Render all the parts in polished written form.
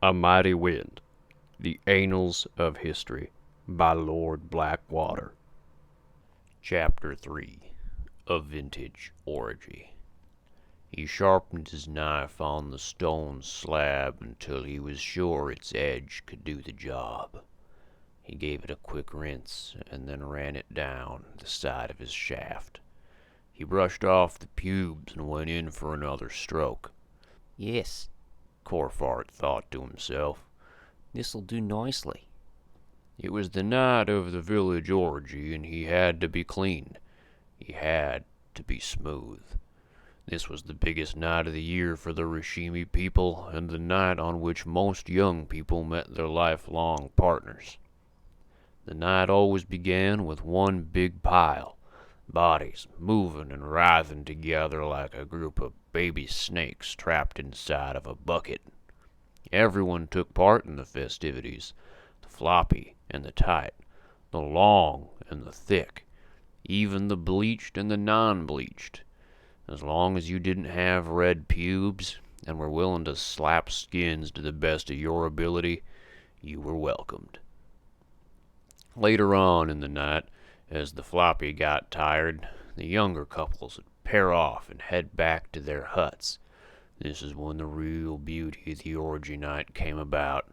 A Mighty Wind, The Annals of History, by Lord Blackwater. Chapter 3. A Vintage Orgy. He sharpened his knife on the stone slab until he was sure its edge could do the job. He gave it a quick rinse and then ran it down the side of his shaft. He brushed off the pubes and went in for another stroke. Yes, Corfart thought to himself. this'll do nicely. It was the night of the village orgy, and he had to be clean. He had to be smooth. This was the biggest night of the year for the Rishimi people, and the night on which most young people met their lifelong partners. The night always began with one big pile, bodies moving and writhing together like a group of baby snakes trapped inside of a bucket. Everyone took part in the festivities, the floppy and the tight, the long and the thick, even the bleached and the non-bleached. As long as you didn't have red pubes and were willing to slap skins to the best of your ability, you were welcomed. Later on in the night, as the floppy got tired, the younger couples would pair off and head back to their huts. This is when the real beauty of the orgy night came about.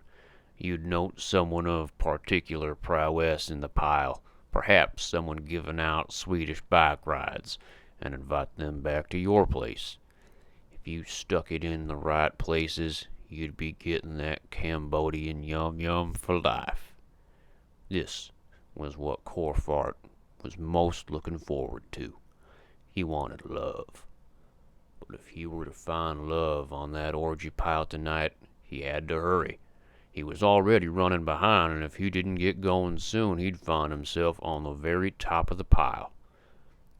You'd note someone of particular prowess in the pile, perhaps someone giving out Swedish bike rides, and invite them back to your place. If you stuck it in the right places, you'd be getting that Cambodian yum-yum for life. This was what Corfart was most looking forward to. He wanted love. But if he were to find love on that orgy pile tonight, he had to hurry. He was already running behind, and if he didn't get going soon, he'd find himself on the very top of the pile.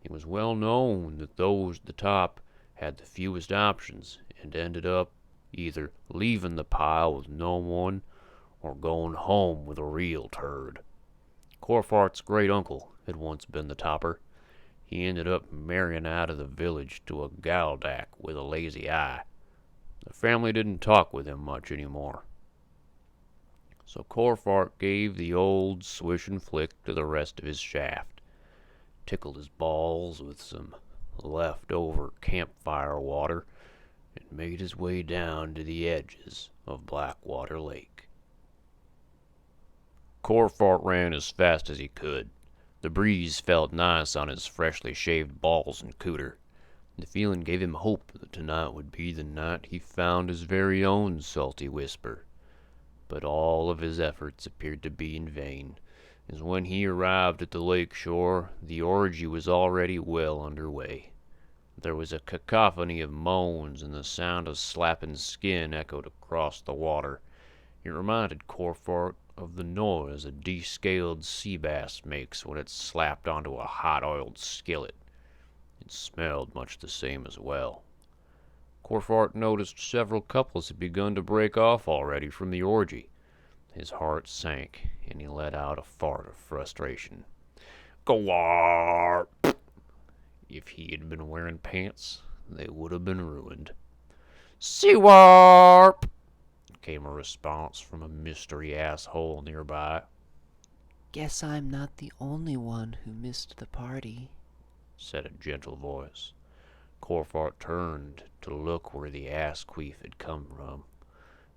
It was well known that those at the top had the fewest options, and ended up either leaving the pile with no one, or going home with a real turd. Corfart's great-uncle had once been the topper. He ended up marrying out of the village to a galdak with a lazy eye. The family didn't talk with him much anymore. So Corfart gave the old swish and flick to the rest of his shaft, tickled his balls with some leftover campfire water, and made his way down to the edges of Blackwater Lake. Corfart ran as fast as he could. The breeze felt nice on his freshly shaved balls and cooter. The feeling gave him hope that tonight would be the night he found his very own salty whisper. But all of his efforts appeared to be in vain, as when he arrived at the lake shore, the orgy was already well underway. There was a cacophony of moans, and the sound of slapping skin echoed across the water. It reminded Corfart of the noise a descaled sea bass makes when it's slapped onto a hot-oiled skillet. It smelled much the same as well. Corfart noticed several couples had begun to break off already from the orgy. His heart sank, and he let out a fart of frustration. Gwarp! If he had been wearing pants, they would have been ruined. Seawarp! Came a response from a mystery asshole nearby. Guess I'm not the only one who missed the party, said a gentle voice. Corfart turned to look where the ass-queef had come from.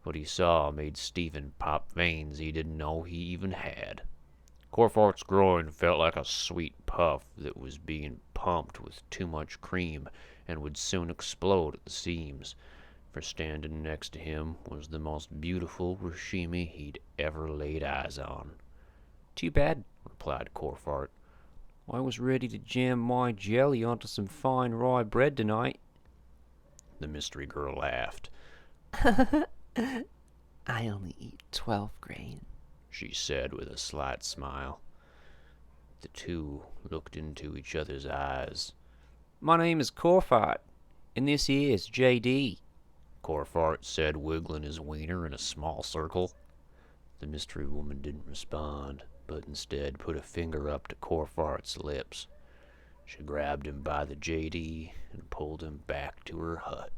What he saw made Stephen pop veins he didn't know he even had. Corfart's groin felt like a sweet puff that was being pumped with too much cream and would soon explode at the seams, for standing next to him was the most beautiful Rishimi he'd ever laid eyes on. Too bad, replied Corfart. I was ready to jam my jelly onto some fine rye bread tonight. The mystery girl laughed. I only eat 12 grain, she said with a slight smile. The two looked into each other's eyes. My name is Corfart, and this is J.D., Corfart said, wiggling his wiener in a small circle. The mystery woman didn't respond, but instead put a finger up to Corfart's lips. She grabbed him by the J.D. and pulled him back to her hut.